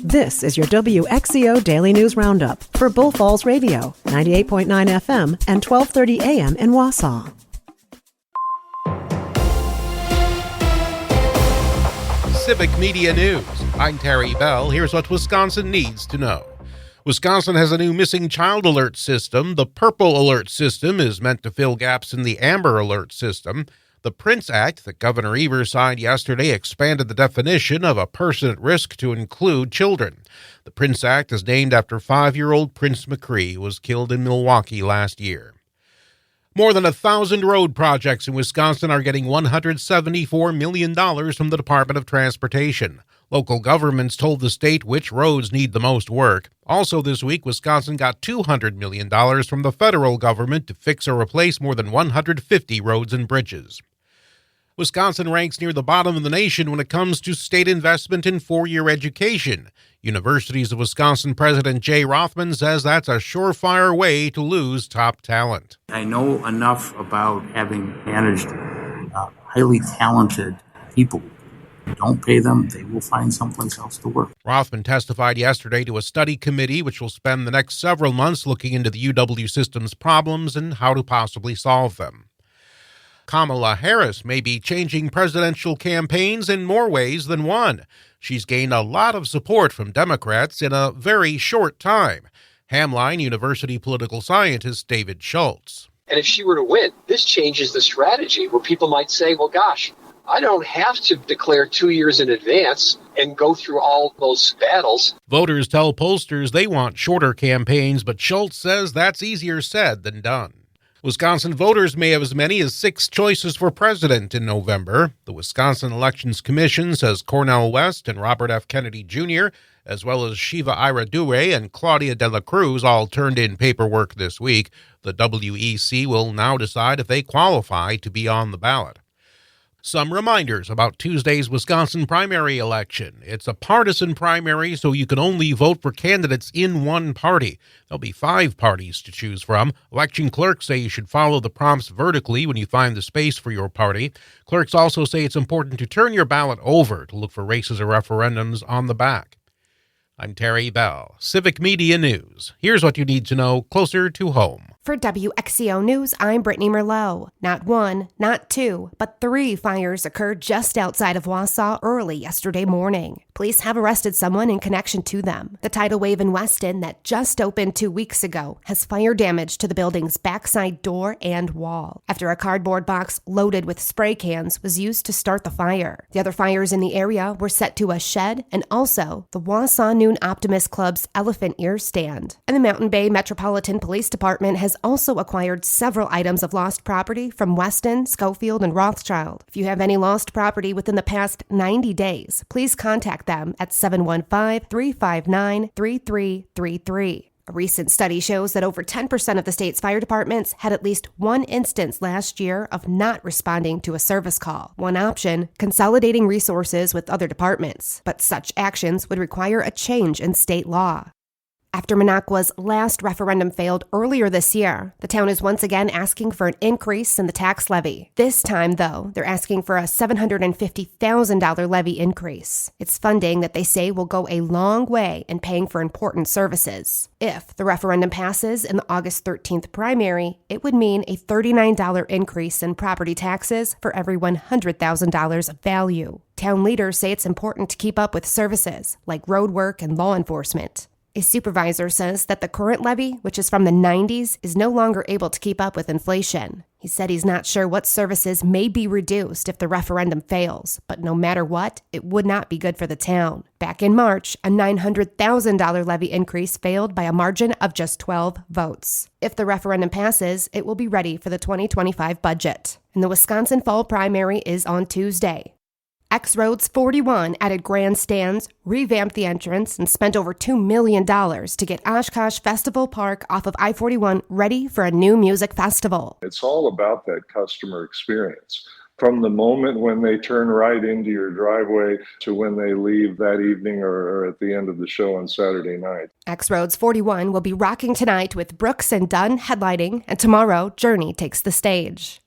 This is your WXCO Daily News Roundup for Bull Falls Radio, 98.9 FM and 1230 AM in Wausau. Civic Media News. I'm Terry Bell. Here's what Wisconsin needs to know. Wisconsin has a new missing child alert system. The Purple Alert System is meant to fill gaps in the Amber Alert System. The Prince Act that Governor Evers signed yesterday expanded the definition of a person at risk to include children. The Prince Act is named after 5-year-old Prince McCree, who was killed in Milwaukee last year. More than 1,000 road projects in Wisconsin are getting $174 million from the Department of Transportation. Local governments told the state which roads need the most work. Also this week, Wisconsin got $200 million from the federal government to fix or replace more than 150 roads and bridges. Wisconsin ranks near the bottom of the nation when it comes to state investment in four-year education. Universities of Wisconsin President Jay Rothman says that's a surefire way to lose top talent. I know enough about having managed highly talented people. Don't pay them, they will find someplace else to work. Rothman testified yesterday to a study committee which will spend the next several months looking into the UW system's problems and how to possibly solve them. Kamala Harris may be changing presidential campaigns in more ways than one. She's gained a lot of support from Democrats in a very short time. Hamline University political scientist David Schultz. And if she were to win, this changes the strategy where people might say, well, gosh, I don't have to declare 2 years in advance and go through all those battles. Voters tell pollsters they want shorter campaigns, but Schultz says that's easier said than done. Wisconsin voters may have as many as 6 choices for president in November. The Wisconsin Elections Commission says Cornel West and Robert F. Kennedy Jr., as well as Shiva Ira Dure and Claudia De La Cruz, all turned in paperwork this week. The WEC will now decide if they qualify to be on the ballot. Some reminders about Tuesday's Wisconsin primary election. It's a partisan primary, so you can only vote for candidates in one party. There'll be 5 parties to choose from. Election clerks say you should follow the prompts vertically when you find the space for your party. Clerks also say it's important to turn your ballot over to look for races or referendums on the back. I'm Terry Bell, Civic Media News. Here's what you need to know closer to home. For WXCO News, I'm Brittany Merlot. Not 1, not 2, but 3 fires occurred just outside of Wausau early yesterday morning. Police have arrested someone in connection to them. The tidal wave in Weston that just opened 2 weeks ago has fire damage to the building's backside door and wall after a cardboard box loaded with spray cans was used to start the fire. The other fires in the area were set to a shed and also the Wausau Noon Optimist Club's Elephant Ear stand. And the Mountain Bay Metropolitan Police Department has also acquired several items of lost property from Weston, Schofield, and Rothschild. If you have any lost property within the past 90 days, please contact them at 715-359-3333. A recent study shows that over 10% of the state's fire departments had at least one instance last year of not responding to a service call. One option, consolidating resources with other departments. But such actions would require a change in state law. After Minocqua's last referendum failed earlier this year, the town is once again asking for an increase in the tax levy. This time, though, they're asking for a $750,000 levy increase. It's funding that they say will go a long way in paying for important services. If the referendum passes in the August 13th primary, it would mean a $39 increase in property taxes for every $100,000 of value. Town leaders say it's important to keep up with services like road work and law enforcement. A supervisor says that the current levy, which is from the 90s, is no longer able to keep up with inflation. He said he's not sure what services may be reduced if the referendum fails, but no matter what, it would not be good for the town. Back in March, a $900,000 levy increase failed by a margin of just 12 votes. If the referendum passes, it will be ready for the 2025 budget. And the Wisconsin fall primary is on Tuesday. X Roads 41 added grandstands, revamped the entrance, and spent over $2 million to get Oshkosh Festival Park off of I-41 ready for a new music festival. It's all about that customer experience. From the moment when they turn right into your driveway to when they leave that evening or at the end of the show on Saturday night. X Roads 41 will be rocking tonight with Brooks and Dunn headlining, and tomorrow, Journey takes the stage.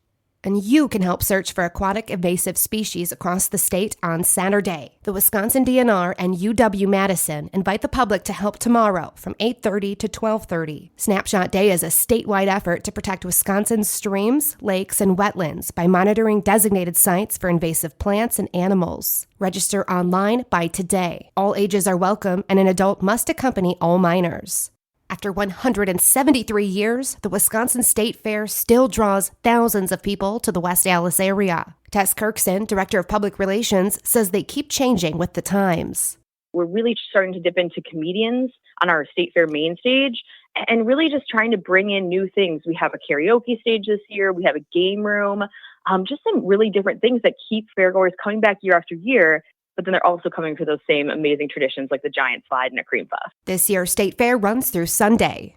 and you can help search for aquatic invasive species across the state on Saturday. The Wisconsin DNR and UW-Madison invite the public to help tomorrow from 8:30 to 12:30. Snapshot Day is a statewide effort to protect Wisconsin's streams, lakes, and wetlands by monitoring designated sites for invasive plants and animals. Register online by today. All ages are welcome, and an adult must accompany all minors. After 173 years, the Wisconsin State Fair still draws thousands of people to the West Allis area. Tess Kirkson, Director of Public Relations, says they keep changing with the times. We're really starting to dip into comedians on our State Fair main stage and really just trying to bring in new things. We have a karaoke stage this year. We have a game room, just some really different things that keep fairgoers coming back year after year. But then they're also coming for those same amazing traditions like the giant slide and a cream puff. This year's State Fair runs through Sunday.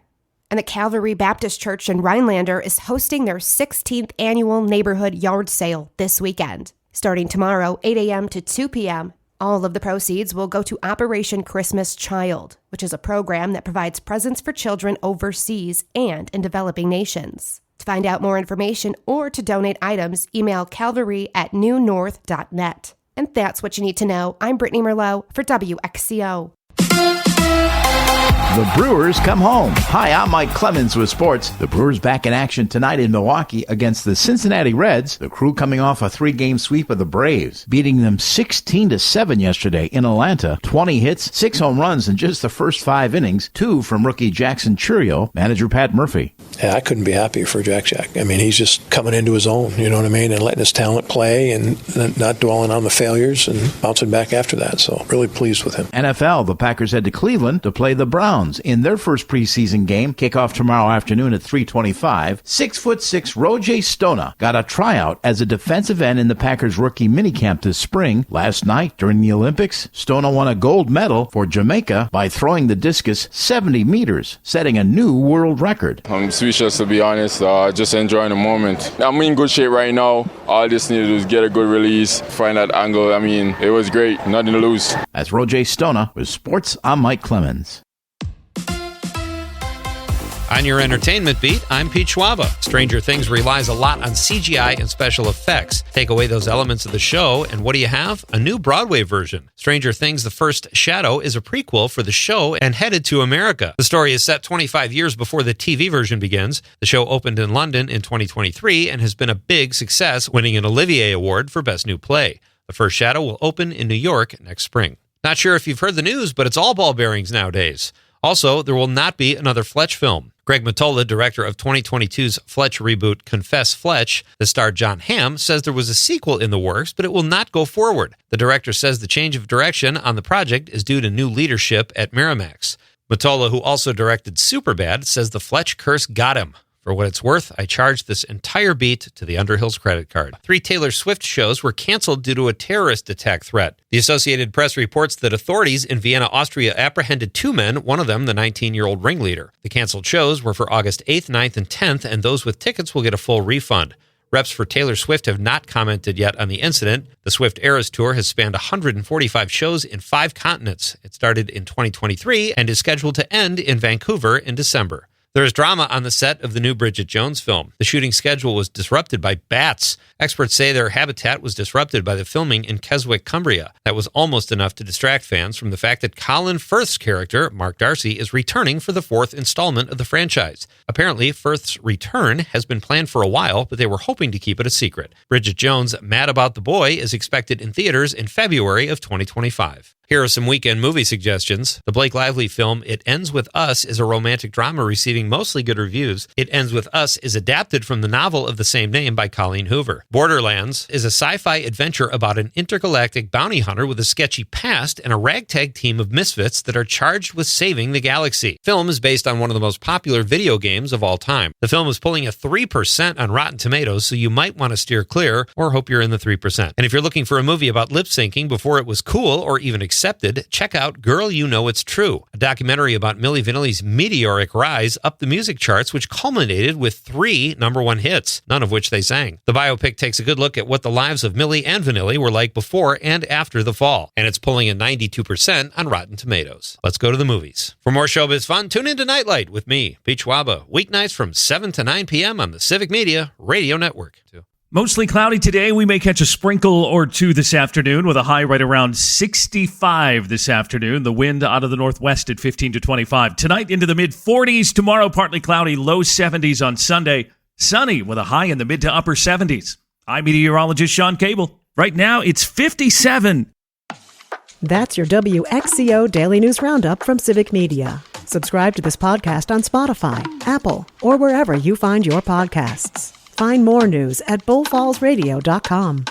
And the Calvary Baptist Church in Rhinelander is hosting their 16th annual neighborhood yard sale this weekend. Starting tomorrow, 8 a.m. to 2 p.m., all of the proceeds will go to Operation Christmas Child, which is a program that provides presents for children overseas and in developing nations. To find out more information or to donate items, email calvary@newnorth.net. And that's what you need to know. I'm Brittany Merlot for WXCO. The Brewers come home. Hi, I'm Mike Clemens with sports. The Brewers back in action tonight in Milwaukee against the Cincinnati Reds. The Crew coming off a 3-game sweep of the Braves, beating them 16-7 yesterday in Atlanta. 20 hits, 6 home runs in just the first 5 innings, 2 from rookie Jackson Chourio. Manager Pat Murphy. Yeah, I couldn't be happier for Jack. I mean, he's just coming into his own, you know what I mean, and letting his talent play and not dwelling on the failures and bouncing back after that. So really pleased with him. NFL, the Packers head to Cleveland to play the Browns in their first preseason game. Kickoff tomorrow afternoon at 3:25. 6'6" Roger Stona got a tryout as a defensive end in the Packers rookie minicamp this spring. Last night during the Olympics, Stona won a gold medal for Jamaica by throwing the discus 70 meters, setting a new world record. I'm speechless, to be honest. Just enjoying the moment. I'm in good shape right now. All I just needed to do is get a good release, find that angle. I mean, it was great. Nothing to lose. That's Roger Stona with Sports. I'm Mike Clemens. On your entertainment beat, I'm Pete Schwaba. Stranger Things relies a lot on CGI and special effects. Take away those elements of the show, and what do you have? A new Broadway version. Stranger Things: The First Shadow is a prequel for the show and headed to America. The story is set 25 years before the TV version begins. The show opened in London in 2023 and has been a big success, winning an Olivier Award for Best New Play. The First Shadow will open in New York next spring. Not sure if you've heard the news, but it's all ball bearings nowadays. Also, there will not be another Fletch film. Greg Mottola, director of 2022's Fletch reboot Confess Fletch, that starred John Hamm, says there was a sequel in the works, but it will not go forward. The director says the change of direction on the project is due to new leadership at Miramax. Mottola, who also directed Superbad, says the Fletch curse got him. For what it's worth, I charged this entire beat to the Underhill's credit card. 3 Taylor Swift shows were canceled due to a terrorist attack threat. The Associated Press reports that authorities in Vienna, Austria apprehended 2 men, one of them the 19-year-old ringleader. The canceled shows were for August 8th, 9th, and 10th, and those with tickets will get a full refund. Reps for Taylor Swift have not commented yet on the incident. The Swift Eras Tour has spanned 145 shows in 5 continents. It started in 2023 and is scheduled to end in Vancouver in December. There is drama on the set of the new Bridget Jones film. The shooting schedule was disrupted by bats. Experts say their habitat was disrupted by the filming in Keswick, Cumbria. That was almost enough to distract fans from the fact that Colin Firth's character, Mark Darcy, is returning for the 4th installment of the franchise. Apparently, Firth's return has been planned for a while, but they were hoping to keep it a secret. Bridget Jones' Mad About the Boy is expected in theaters in February of 2025. Here are some weekend movie suggestions. The Blake Lively film It Ends With Us is a romantic drama receiving mostly good reviews. It Ends With Us is adapted from the novel of the same name by Colleen Hoover. Borderlands is a sci-fi adventure about an intergalactic bounty hunter with a sketchy past and a ragtag team of misfits that are charged with saving the galaxy. The film is based on one of the most popular video games of all time. The film is pulling a 3% on Rotten Tomatoes, so you might want to steer clear or hope you're in the 3%. And if you're looking for a movie about lip syncing before it was cool or even accepted, check out Girl You Know It's True, a documentary about Milli Vanilli's meteoric rise up the music charts, which culminated with 3 #1 hits, none of which they sang. The biopic takes a good look at what the lives of Milli and Vanilli were like before and after the fall, and it's pulling a 92% on Rotten Tomatoes. Let's go to the movies. For more showbiz fun, tune into Nightlight with me, Pete Schwaba, weeknights from 7 to 9 p.m. on the Civic Media Radio Network. Mostly cloudy today. We may catch a sprinkle or two this afternoon with a high right around 65 this afternoon. The wind out of the northwest at 15 to 25. Tonight into the mid-40s. Tomorrow partly cloudy, low 70s on Sunday. Sunny with a high in the mid to upper 70s. I'm meteorologist Sean Cable. Right now it's 57. That's your WXCO Daily News Roundup from Civic Media. Subscribe to this podcast on Spotify, Apple, or wherever you find your podcasts. Find more news at bullfallsradio.com.